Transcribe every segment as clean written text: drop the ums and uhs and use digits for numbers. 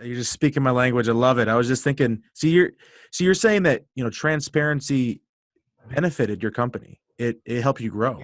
You're just speaking my language. I love it. I was just thinking, so you're saying that, transparency benefited your company. It helped you grow.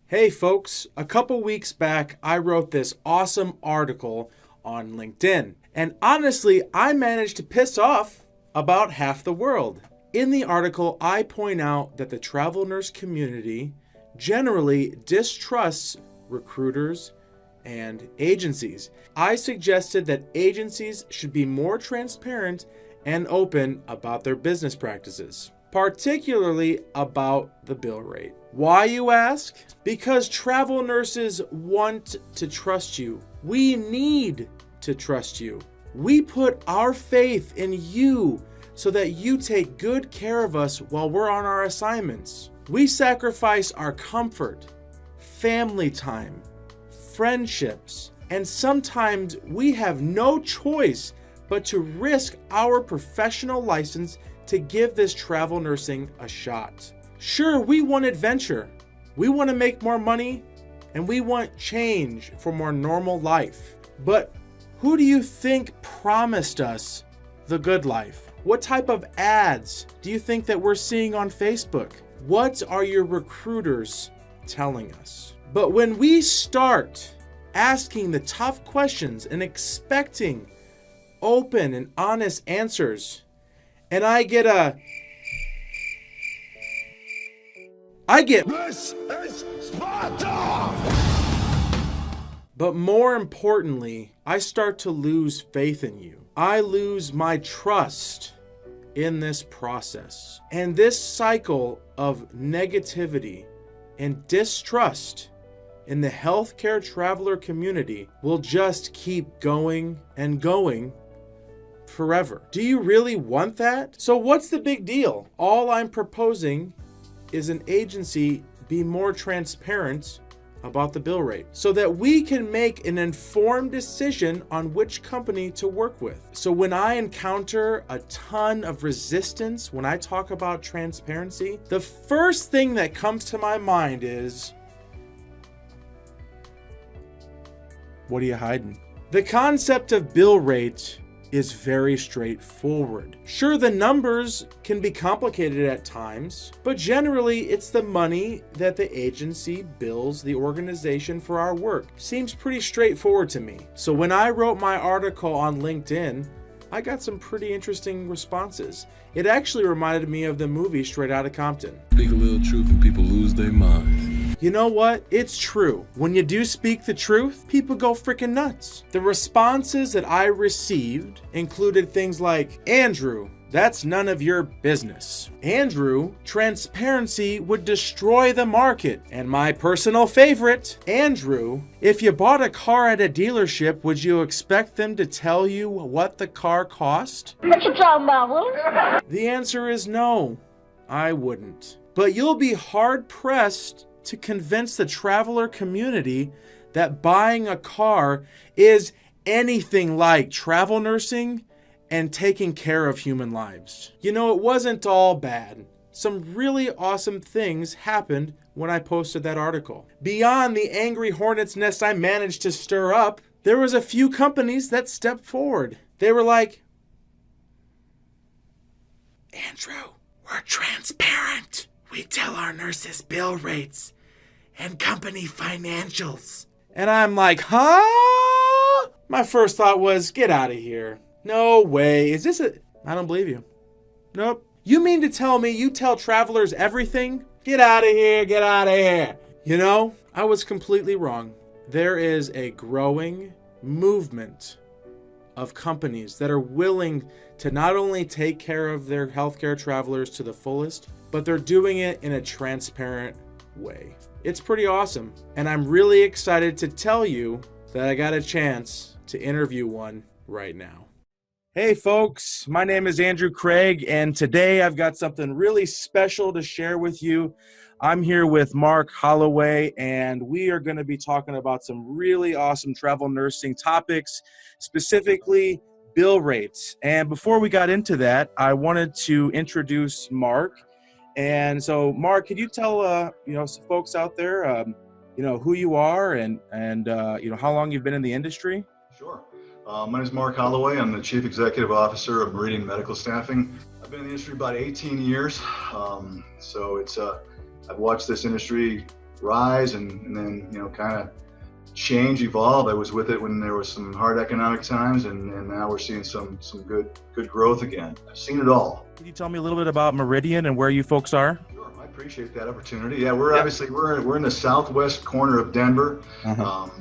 Hey folks, a couple weeks back, I wrote this awesome article on LinkedIn. And honestly, I managed to piss off about half the world. In the article, I point out that the travel nurse community generally distrusts recruiters and agencies. I suggested that agencies should be more transparent and open about their business practices, particularly about the bill rate. Why, you ask? Because travel nurses want to trust you. We need to trust you. We put our faith in you so that you take good care of us while we're on our assignments. We sacrifice our comfort, family time, friendships, and sometimes we have no choice but to risk our professional license to give this travel nursing a shot. Sure, we want adventure, we want to make more money, and we want change for more normal life. But who do you think promised us the good life? What type of ads do you think that we're seeing on Facebook? What are your recruiters telling us? But when we start asking the tough questions and expecting open and honest answers, and I get this is Sparta! But more importantly, I start to lose faith in you. I lose my trust in this process. And this cycle of negativity and distrust in the healthcare traveler community will just keep going and going forever. Do you really want that? So what's the big deal? All I'm proposing is an agency be more transparent about the bill rate so that we can make an informed decision on which company to work with. So when I encounter a ton of resistance when I talk about transparency, the first thing that comes to my mind is, what are you hiding? The concept of bill rate is very straightforward. Sure, the numbers can be complicated at times, but generally it's the money that the agency bills the organization for our work. Seems pretty straightforward to me. So when I wrote my article on LinkedIn, I got some pretty interesting responses. It actually reminded me of the movie Straight Outta Compton. Speak a little truth and people lose their minds. You know what? It's true. When you do speak the truth, people go freaking nuts. The responses that I received included things like, Andrew, that's none of your business. Andrew, transparency would destroy the market. And my personal favorite, Andrew, if you bought a car at a dealership, would you expect them to tell you what the car cost? What you talking about, Willie? The answer is no, I wouldn't. But you'll be hard-pressed to convince the traveler community that buying a car is anything like travel nursing and taking care of human lives. You know, it wasn't all bad. Some really awesome things happened when I posted that article. Beyond the angry hornet's nest I managed to stir up, there was a few companies that stepped forward. They were like, Andrew, we're transparent. We tell our nurses bill rates and company financials. And I'm like, huh? My first thought was, get out of here. No way. Is this a... I don't believe you. Nope. You mean to tell me you tell travelers everything? Get out of here. Get out of here. You know, I was completely wrong. There is a growing movement of companies that are willing to not only take care of their healthcare travelers to the fullest, but they're doing it in a transparent way. It's pretty awesome. And I'm really excited to tell you that I got a chance to interview one right now. Hey folks, my name is Andrew Craig, and today I've got something really special to share with you. I'm here with Mark Holloway, and we are going to be talking about some really awesome travel nursing topics, specifically bill rates. And before we got into that, I wanted to introduce Mark. And so, Mark, could you tell some folks out there, who you are and how long you've been in the industry? Sure. My name is Mark Holloway. I'm the Chief Executive Officer of Meridian Medical Staffing. I've been in the industry about 18 years. I've watched this industry rise and then, kind of change, evolve. I was with it when there was some hard economic times, and now we're seeing some good growth again. I've seen it all. Can you tell me a little bit about Meridian and where you folks are? I appreciate that opportunity. Yeah, we're in the southwest corner of Denver.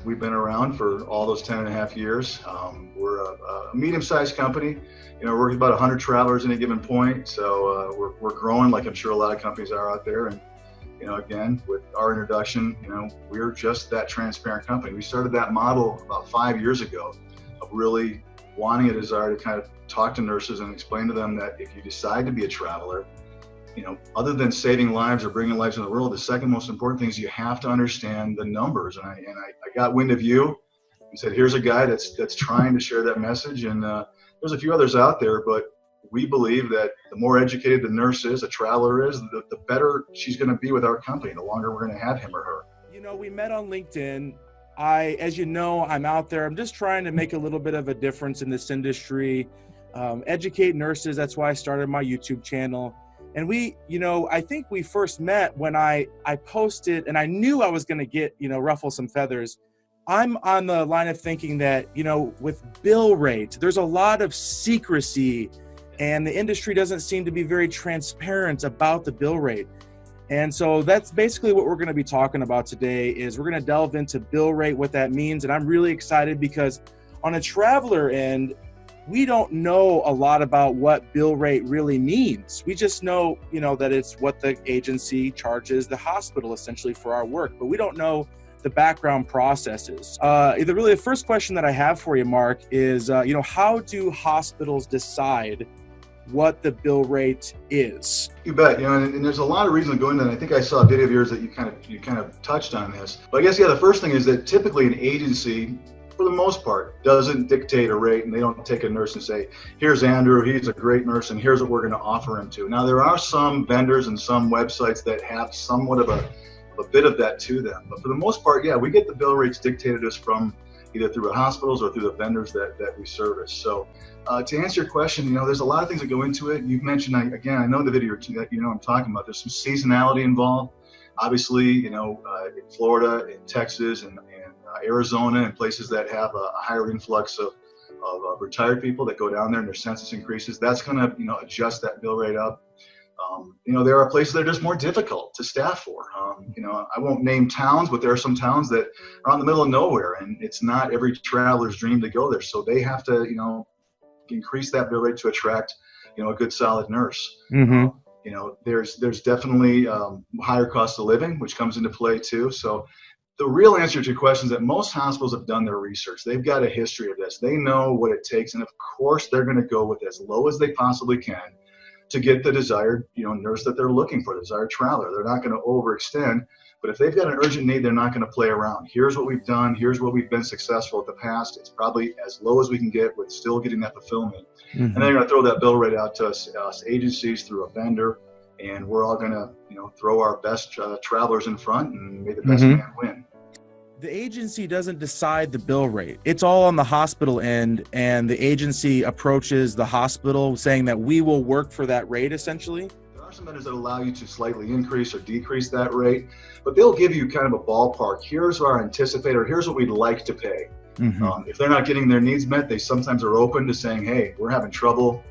We've been around for all those 10 and a half years. We're a medium-sized company. We're about 100 travelers at any given point. So we're growing, like I'm sure a lot of companies are out there. And again, with our introduction, we're just that transparent company. We started that model about 5 years ago of really wanting a desire to kind of talk to nurses and explain to them that if you decide to be a traveler, other than saving lives or bringing lives in the world, the second most important thing is you have to understand the numbers. And I got wind of you and said, here's a guy that's trying to share that message. And there's a few others out there, but we believe that the more educated the nurse is, a traveler is, the better she's going to be with our company, the longer we're going to have him or her. We met on LinkedIn. As you know, I'm out there. I'm just trying to make a little bit of a difference in this industry, educate nurses. That's why I started my YouTube channel. And I think we first met when I posted, and I knew I was going to get, ruffle some feathers. I'm on the line of thinking that, with bill rate, there's a lot of secrecy, and the industry doesn't seem to be very transparent about the bill rate. And so that's basically what we're going to be talking about today. Is we're going to delve into bill rate, what that means. And I'm really excited because on a traveler end, we don't know a lot about what bill rate really means. We just know, that it's what the agency charges the hospital essentially for our work, but we don't know the background processes. The first question that I have for you, Mark, is, how do hospitals decide what the bill rate is? You bet. And there's a lot of reasons to go into that. I think I saw a video of yours that you kind of touched on this. But I guess, the first thing is that typically an agency, for the most part, doesn't dictate a rate, and they don't take a nurse and say, here's Andrew, he's a great nurse, and here's what we're going to offer him to. Now, there are some vendors and some websites that have somewhat of a bit of that to them. But for the most part, we get the bill rates dictated to us from either through the hospitals or through the vendors that we service. So to answer your question, there's a lot of things that go into it. You've mentioned, I know the video that I'm talking about. There's some seasonality involved. Obviously, in Florida, in Texas, and Arizona, and places that have a higher influx of retired people that go down there and their census increases, that's going to adjust that bill rate up. There are places that are just more difficult to staff for. I won't name towns, but there are some towns that are in the middle of nowhere, and it's not every traveler's dream to go there. So they have to increase that bill rate to attract a good solid nurse. There's definitely higher cost of living, which comes into play too. So the real answer to your question is that most hospitals have done their research. They've got a history of this. They know what it takes, and of course they're going to go with as low as they possibly can to get the desired nurse that they're looking for, the desired traveler. They're not going to overextend, but if they've got an urgent need, they're not going to play around. Here's what we've done. Here's what we've been successful at the past. It's probably as low as we can get with still getting that fulfillment. And they're going to throw that bill rate out to us agencies through a vendor, and we're all going to throw our best travelers in front and may the best man win. The agency doesn't decide the bill rate. It's all on the hospital end, and the agency approaches the hospital saying that we will work for that rate, essentially. There are some vendors that allow you to slightly increase or decrease that rate, but they'll give you kind of a ballpark. Here's our anticipator. Here's what we'd like to pay. If they're not getting their needs met, they sometimes are open to saying, hey, we're having trouble,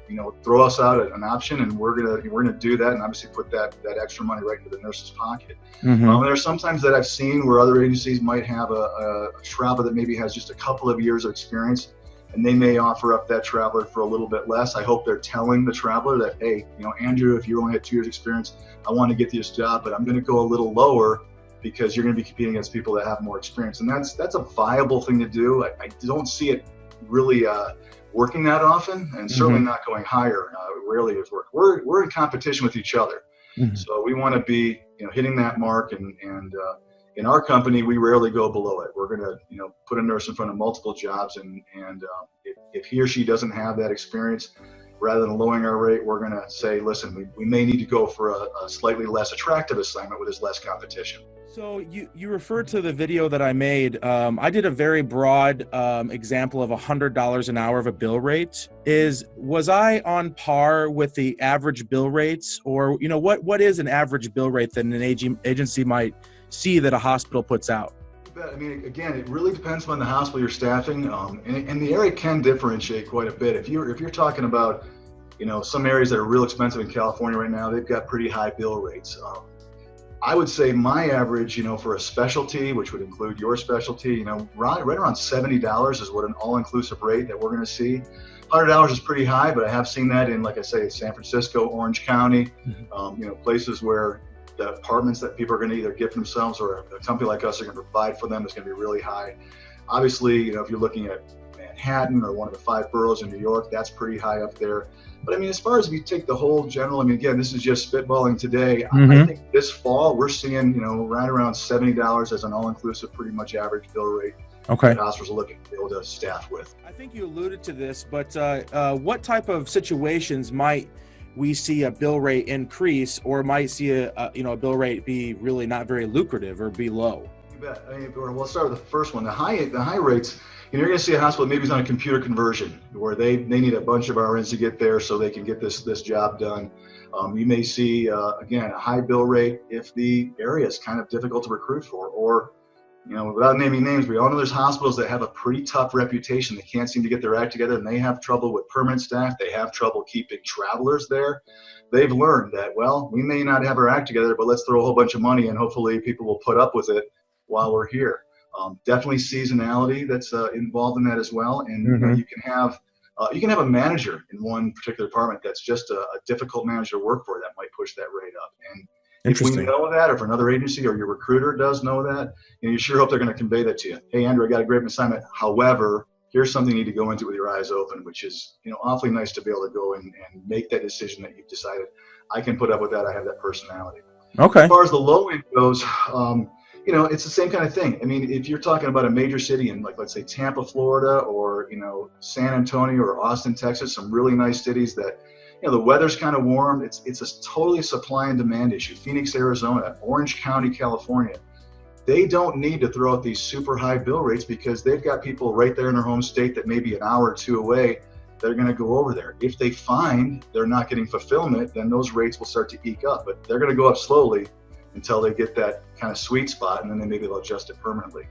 throw us out an option, and we're gonna do that, and obviously put that extra money right into the nurse's pocket. There's sometimes that I've seen where other agencies might have a traveler that maybe has just a couple of years of experience, and they may offer up that traveler for a little bit less. I hope they're telling the traveler that, hey, Andrew, if you only had 2 years experience, I want to get this job, but I'm going to go a little lower because you're going to be competing against people that have more experience. And that's a viable thing to do. I don't see it really working that often, and certainly not going higher. It rarely is work. We're in competition with each other, so we want to be, hitting that mark. And in our company, we rarely go below it. We're going to, put a nurse in front of multiple jobs, and if he or she doesn't have that experience, rather than lowering our rate, we're going to say, listen, we may need to go for a slightly less attractive assignment where there's less competition. So you referred to the video that I made. I did a very broad example of $100 an hour of a bill rate. Was I on par with the average bill rates, or what is an average bill rate that an agency might see that a hospital puts out? I mean, again, it really depends on the hospital you're staffing, and the area can differentiate quite a bit. If you're talking about, some areas that are real expensive in California right now, they've got pretty high bill rates. I would say my average, for a specialty, which would include your specialty, right around $70 is what an all-inclusive rate that we're going to see. $100 is pretty high, but I have seen that in, like I say, San Francisco, Orange County, places where the apartments that people are going to either give themselves or a company like us are going to provide for them is going to be really high. Obviously, if you're looking at Manhattan or one of the 5 boroughs in New York, that's pretty high up there. But I mean, as far as if you take the whole general, again, this is just spitballing today. I think this fall we're seeing, right around $70 as an all-inclusive, pretty much average bill rate. Okay. That hospitals are looking to be able to staff with. I think you alluded to this, but what type of situations might we see a bill rate increase, or might see a bill rate be really not very lucrative or be low? You bet. I mean, we'll start with the first one. The high rates. You're going to see a hospital maybe is on a computer conversion where they need a bunch of RNs to get there so they can get this job done. You may see again a high bill rate if the area is kind of difficult to recruit for, or without naming names, we all know there's hospitals that have a pretty tough reputation. They can't seem to get their act together, and they have trouble with permanent staff. They have trouble keeping travelers there. They've learned that, well, we may not have our act together, but let's throw a whole bunch of money and hopefully people will put up with it while we're here. Definitely seasonality that's involved in that as well. And you can have a manager in one particular department that's just a difficult manager to work for that might push that rate up. And if we know that, or if another agency or your recruiter does know that, you sure hope they're going to convey that to you. Hey, Andrew, I got a great assignment. However, here's something you need to go into with your eyes open, which is, awfully nice to be able to go and make that decision that you've decided. I can put up with that. I have that personality. Okay. As far as the low end goes, it's the same kind of thing. I mean, if you're talking about a major city in, like, let's say Tampa, Florida, or, San Antonio or Austin, Texas, some really nice cities that, the weather's kind of warm. It's a totally supply and demand issue. Phoenix, Arizona, Orange County, California. They don't need to throw out these super high bill rates because they've got people right there in their home state that may be an hour or two away that are going to go over there. If they find they're not getting fulfillment, then those rates will start to eke up. But they're going to go up slowly until they get that kind of sweet spot, and then maybe they'll adjust it permanently.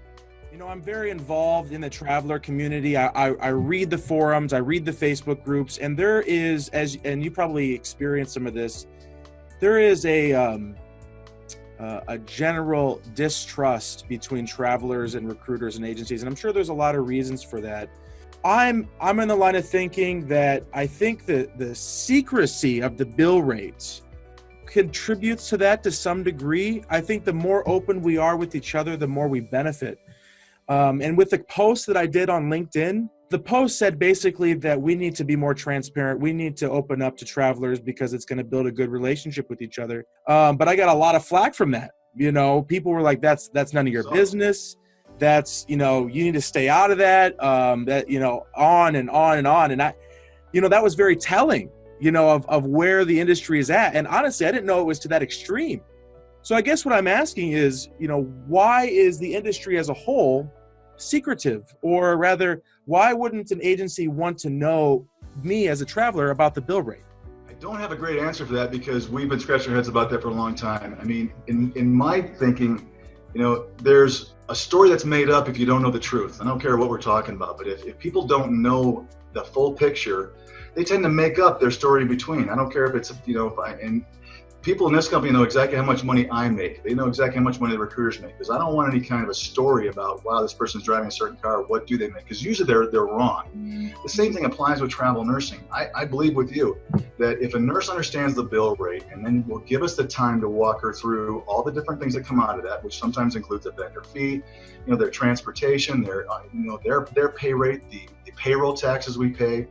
I'm very involved in the traveler community. I read the forums, I read the Facebook groups, and there is, and you probably experienced some of this, there is a general distrust between travelers and recruiters and agencies, and I'm sure there's a lot of reasons for that. I'm in the line of thinking that I think that the secrecy of the bill rates contributes to that to some degree. I think the more open we are with each other, the more we benefit. And with the post that I did on LinkedIn, the post said basically that we need to be more transparent. We need to open up to travelers because it's going to build a good relationship with each other. But I got a lot of flack from that. People were like, that's none of your business. That's, you need to stay out of that. On and on and on. And that was very telling, of where the industry is at. And honestly, I didn't know it was to that extreme. So I guess what I'm asking is, why is the industry as a whole secretive? Or rather, why wouldn't an agency want to know me as a traveler about the bill rate? I don't have a great answer for that because we've been scratching our heads about that for a long time. I mean, in my thinking, there's a story that's made up if you don't know the truth. I don't care what we're talking about, but if people don't know the full picture, they tend to make up their story in between. I don't care if it's, and people in this company know exactly how much money I make. They know exactly how much money the recruiters make, because I don't want any kind of a story about, wow, this person's driving a certain car, what do they make? Because usually they're wrong. The same thing applies with travel nursing. I believe with you that if a nurse understands the bill rate and then will give us the time to walk her through all the different things that come out of that, which sometimes includes a vendor fee, their transportation, their pay rate, the payroll taxes we pay,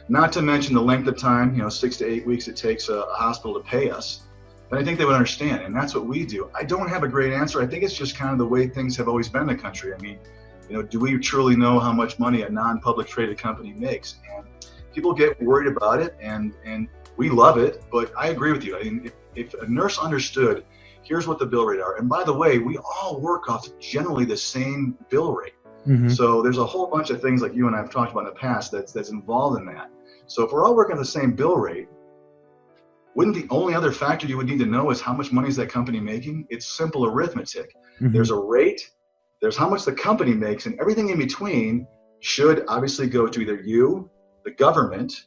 not to mention the length of time, 6 to 8 weeks it takes a hospital to pay us, then I think they would understand. And that's what we do. I don't have a great answer. I think it's just kind of the way things have always been in the country. I mean, do we truly know how much money a non-public traded company makes? And people get worried about it, and we love it, but I agree with you. I mean, if a nurse understood, here's what the bill rate are. And by the way, we all work off generally the same bill rate. So there's a whole bunch of things like you and I have talked about in the past that's involved in that. So if we're all working the same bill rate, wouldn't the only other factor you would need to know is how much money is that company making? It's simple arithmetic. There's a rate, there's how much the company makes, and everything in between should obviously go to either you, the government,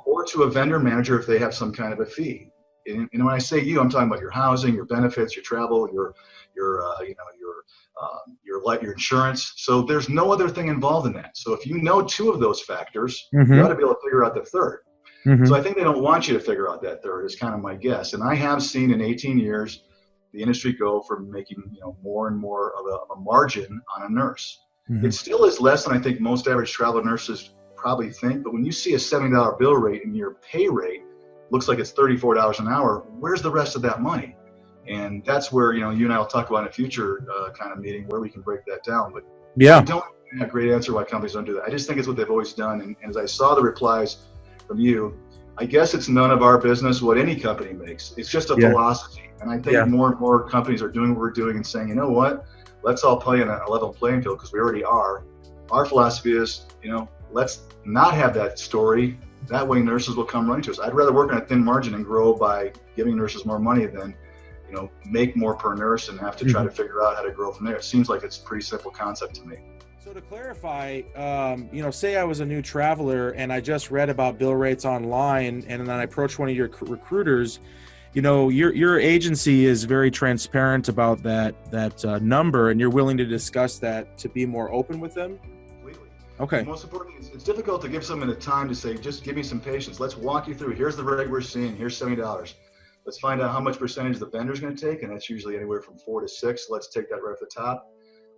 or to a vendor manager if they have some kind of a fee. And when I say you, I'm talking about your housing, your benefits, your travel, your insurance. So there's no other thing involved in that. So if you know two of those factors, you ought to be able to figure out the third. So I think they don't want you to figure out that third, is kind of my guess. And I have seen in 18 years the industry go from making more and more of a margin on a nurse. It still is less than I think most average travel nurses probably think. But when you see a $70 bill rate and your pay rate looks like it's $34 an hour, where's the rest of that money? And that's where you and I will talk about in a future kind of meeting where we can break that down. But I don't have a great answer why companies don't do that. I just think it's what they've always done. And as I saw the replies from you, I guess it's none of our business what any company makes. It's just a philosophy. And I think more and more companies are doing what we're doing and saying, you know what, let's all play on a level playing field, because we already are. Our philosophy is, let's not have that story. That way nurses will come running to us. I'd rather work on a thin margin and grow by giving nurses more money than make more per nurse and have to try to figure out how to grow from there. It seems like it's a pretty simple concept to me. So to clarify, say I was a new traveler and I just read about bill rates online, and then I approached one of your recruiters. Your agency is very transparent about that number, and you're willing to discuss that to be more open with them. Completely. Okay. The most important thing is it's difficult to give someone the time to say, just give me some patience. Let's walk you through. Here's the rate we're seeing. Here's $70. Let's find out how much percentage the vendor's going to take, and that's usually anywhere from 4 to 6. Let's take that right off the top.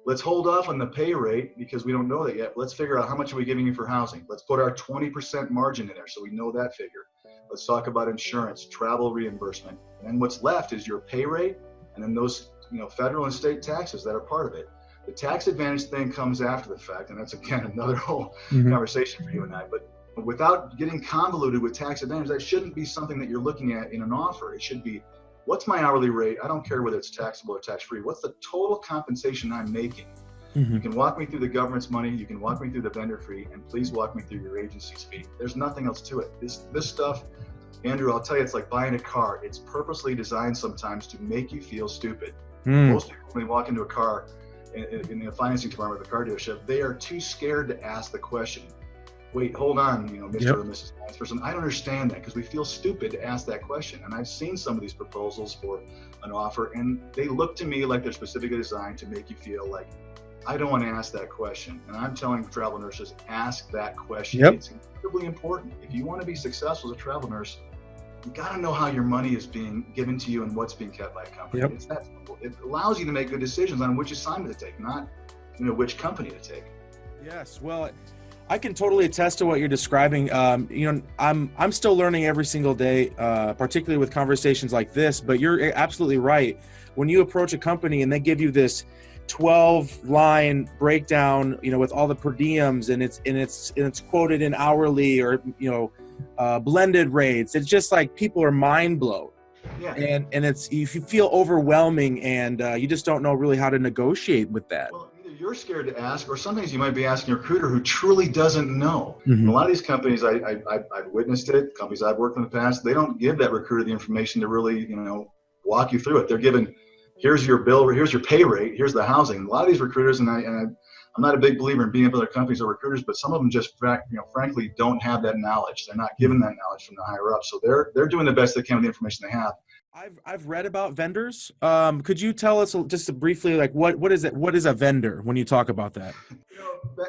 Let's hold off on the pay rate because we don't know that yet. Let's figure out how much are we giving you for housing. Let's put our 20% margin in there so we know that figure. Let's talk about insurance, travel reimbursement. And then what's left is your pay rate and then those federal and state taxes that are part of it. The tax advantage thing comes after the fact, and that's again another whole conversation for you and I. But without getting convoluted with tax advantage, that shouldn't be something that you're looking at in an offer. It should be, what's my hourly rate? I don't care whether it's taxable or tax-free. What's the total compensation I'm making? You can walk me through the government's money. You can walk me through the vendor fee, and please walk me through your agency's fee. There's nothing else to it. This stuff, Andrew, I'll tell you, it's like buying a car. It's purposely designed sometimes to make you feel stupid. Most people, when they walk into a car in the financing department of the car dealership, they are too scared to ask the question. Wait, hold on, Mr. or Mrs. Finance Person. I don't understand that, because we feel stupid to ask that question. And I've seen some of these proposals for an offer, and they look to me like they're specifically designed to make you feel like, I don't want to ask that question. And I'm telling travel nurses, ask that question. It's incredibly important. If you want to be successful as a travel nurse, you got to know how your money is being given to you and what's being kept by a company. It's that simple. It allows you to make good decisions on which assignment to take, not which company to take. Yes, well, I can totally attest to what you're describing. I'm still learning every single day, particularly with conversations like this. But you're absolutely right. When you approach a company and they give you this 12-line breakdown, with all the per diems, and it's quoted in hourly or blended rates, it's just like people are mind blown. And it's, you feel overwhelming, and you just don't know really how to negotiate with that. Well, either you're scared to ask, or sometimes you might be asking a recruiter who truly doesn't know. A lot of these companies, I've witnessed it. Companies I've worked in the past, they don't give that recruiter the information to really walk you through it. They're given, here's your bill, here's your pay rate, here's the housing. A lot of these recruiters, and I'm not a big believer in being able to companies or recruiters, but some of them just frankly don't have that knowledge. They're not given that knowledge from the higher up, so they're doing the best they can with the information they have. I've read about vendors. Could you tell us just briefly, like what is it? What is a vendor when you talk about that?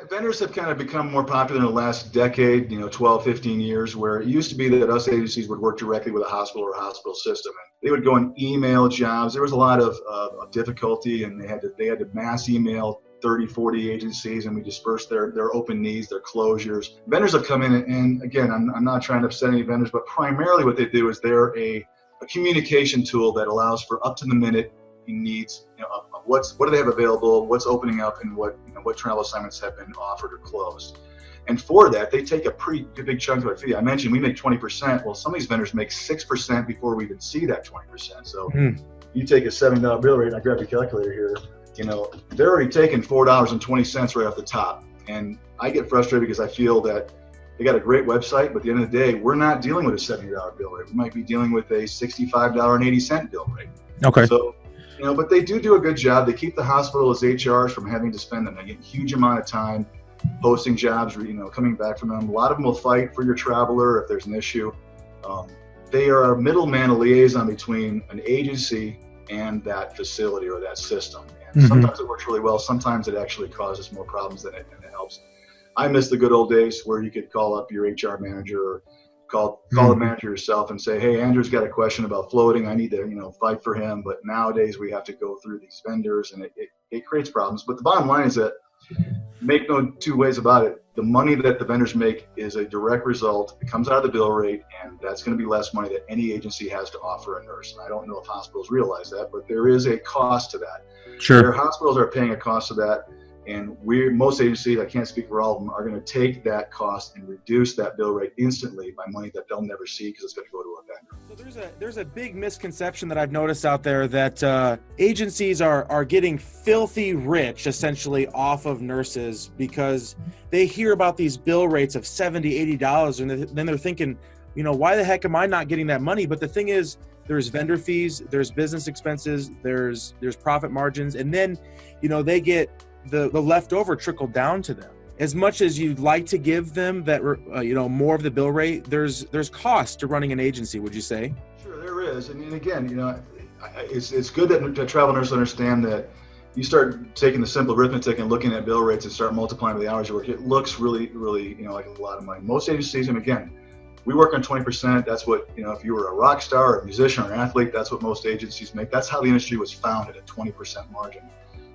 Vendors have kind of become more popular in the last decade, 12, 15 years, where it used to be that us agencies would work directly with a hospital or a hospital system. And they would go and email jobs. There was a lot of difficulty, and they had to mass email 30, 40 agencies, and we dispersed their open needs, their closures. Vendors have come in, and again, I'm not trying to upset any vendors, but primarily what they do is they're a communication tool that allows for up to the minute needs, what do they have available, what's opening up, and what travel assignments have been offered or closed. And for that, they take a pretty big chunk of our fee. I mentioned we make 20%. Well, some of these vendors make 6% before we even see that 20%. So you take a $7 bill rate, and I grab your calculator here, they're already taking $4.20 right off the top. And I get frustrated because I feel that they got a great website, but at the end of the day, we're not dealing with a $70 bill rate. We might be dealing with a $65.80 bill rate. Okay. So, but they do a good job. They keep the hospital's HRs from having to spend a huge amount of time posting jobs, coming back from them. A lot of them will fight for your traveler if there's an issue. They are a middleman, a liaison between an agency and that facility or that system. And sometimes it works really well. Sometimes it actually causes more problems than it helps. I miss the good old days where you could call up your HR manager or call the manager yourself and say, hey, Andrew's got a question about floating. I need to, fight for him. But nowadays we have to go through these vendors, and it creates problems. But the bottom line is that, make no two ways about it, the money that the vendors make is a direct result. It comes out of the bill rate, and that's going to be less money that any agency has to offer a nurse. And I don't know if hospitals realize that, but there is a cost to that. Sure. Their hospitals are paying a cost to that. And most agencies, I can't speak for all of them, are going to take that cost and reduce that bill rate instantly by money that they'll never see because it's going to go to a vendor. So there's a big misconception that I've noticed out there that agencies are getting filthy rich essentially off of nurses because they hear about these bill rates of $70, $80, and then they're thinking, why the heck am I not getting that money? But the thing is, there's vendor fees, there's business expenses, there's profit margins, and then they get the leftover trickled down to them. As much as you'd like to give them that, more of the bill rate, there's cost to running an agency, would you say? Sure, there is. And again, it's good that travel nurses understand that you start taking the simple arithmetic and looking at bill rates and start multiplying by the hours you work. It looks really, really, like a lot of money. Most agencies, and again, we work on 20%. That's what, if you were a rock star, or a musician, or an athlete, that's what most agencies make. That's how the industry was founded, at 20% margin.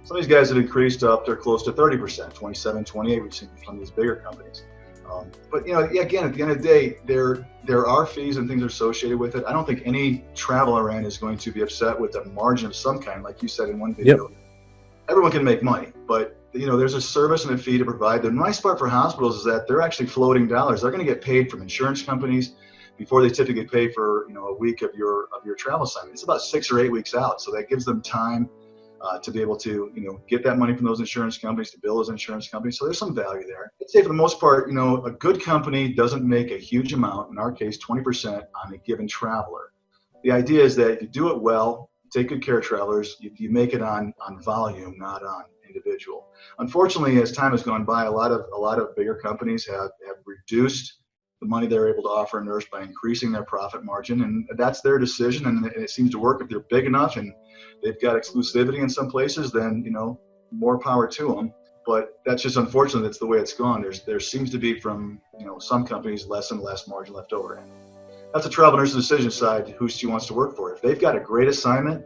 Some of these guys have increased up, they're close to 30%, 27, 28, we've seen from these bigger companies. But again, at the end of the day, there are fees and things associated with it. I don't think any traveler is going to be upset with a margin of some kind, like you said in one video. Yep. Everyone can make money, but there's a service and a fee to provide. The nice part for hospitals is that they're actually floating dollars. They're going to get paid from insurance companies before they typically pay for a week of your travel assignment. It's about 6 or 8 weeks out, so that gives them time to be able to, get that money from those insurance companies, to bill those insurance companies. So there's some value there. I'd say for the most part, a good company doesn't make a huge amount, in our case, 20% on a given traveler. The idea is that if you do it well, take good care of travelers, you make it on volume, not on individual. Unfortunately, as time has gone by, a lot of bigger companies have reduced the money they're able to offer a nurse by increasing their profit margin, and that's their decision, and it seems to work. If they're big enough and they've got exclusivity in some places, then more power to them. But that's just unfortunate. That's the way it's gone. There seems to be, from some companies, less and less margin left over. And that's a travel nurse's decision side who she wants to work for. If they've got a great assignment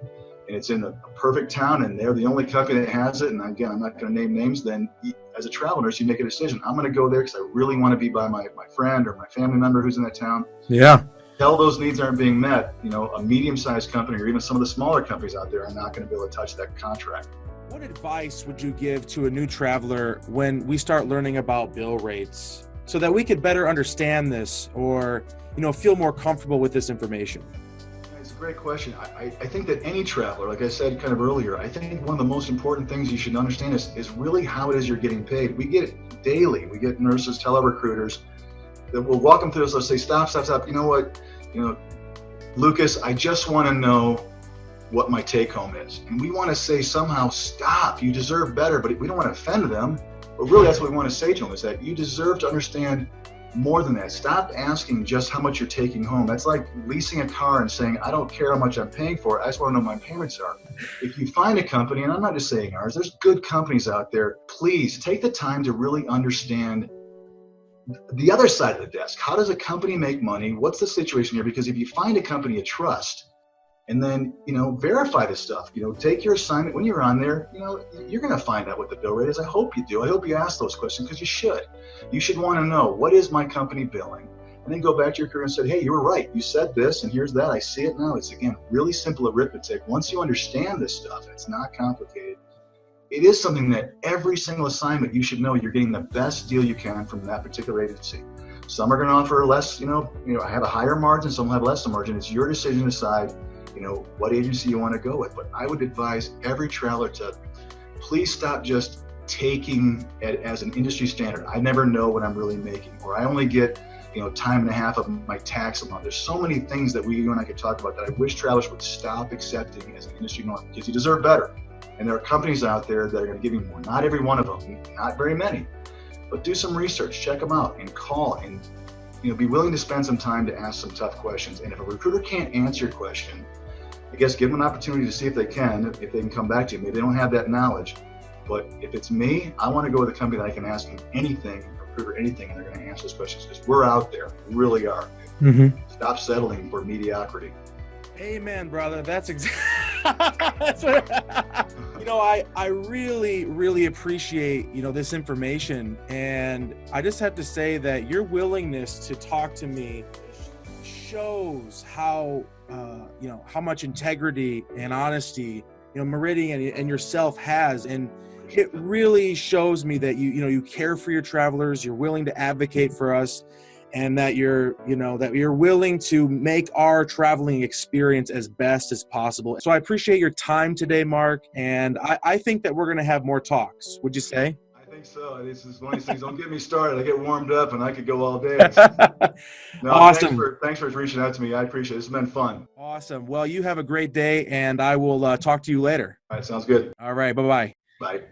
and it's in a perfect town and they're the only company that has it, and again, I'm not going to name names, then as a travel nurse, you make a decision. I'm going to go there because I really want to be by my friend or my family member who's in that town. Yeah. Tell those needs aren't being met, a medium-sized company or even some of the smaller companies out there are not going to be able to touch that contract. What advice would you give to a new traveler when we start learning about bill rates so that we could better understand this or, feel more comfortable with this information? It's a great question. I think that any traveler, like I said kind of earlier, I think one of the most important things you should understand is really how it is you're getting paid. We get it daily. We get nurses tell our recruiters that we'll walk them through this. They'll say, stop. You know what? Lucas, I just want to know what my take home is. And we want to say somehow, stop, you deserve better, but we don't want to offend them. But really that's what we want to say to them, is that you deserve to understand more than that. Stop asking just how much you're taking home. That's like leasing a car and saying, I don't care how much I'm paying for it. I just want to know what my payments are. If you find a company, and I'm not just saying ours, there's good companies out there, please take the time to really understand the other side of the desk. How does a company make money? What's the situation here? Because if you find a company you trust, and then, verify this stuff, take your assignment when you're on there, you're going to find out what the bill rate is. I hope you do. I hope you ask those questions because you should. You should want to know, what is my company billing? And then go back to your career and say, hey, you were right. You said this and here's that. I see it now. It's, again, really simple arithmetic. Once you understand this stuff, and it's not complicated, it is something that every single assignment you should know you're getting the best deal you can from that particular agency. Some are going to offer less, have a higher margin, some will have less margin. It's your decision to decide what agency you want to go with. But I would advise every traveler to please stop just taking it as an industry standard. I never know what I'm really making, or I only get, time and a half of my tax a month. There's so many things that you and I could talk about that I wish travelers would stop accepting as an industry norm, because you deserve better. And there are companies out there that are going to give you more. Not every one of them, not very many, but do some research, check them out, and call, and be willing to spend some time to ask some tough questions. And if a recruiter can't answer your question, I guess give them an opportunity to see if they can come back to you. Maybe they don't have that knowledge, but if it's me, I want to go with a company that I can ask them anything, recruiter anything, and they're going to answer those questions, because we're out there. We really are. Mm-hmm. Stop settling for mediocrity. Amen, brother. That's exactly. I really, really appreciate, this information. And I just have to say that your willingness to talk to me shows how much integrity and honesty, Meridian and yourself has. And it really shows me that you care for your travelers, you're willing to advocate for us, and that you're willing to make our traveling experience as best as possible. So I appreciate your time today, Mark. And I think that we're going to have more talks. Would you say? I think so. This is one of these things. Don't get me started. I get warmed up and I could go all day. No, awesome. Thanks for reaching out to me. I appreciate it. It's been fun. Awesome. Well, you have a great day, and I will talk to you later. All right. Sounds good. All right. Bye-bye. Bye.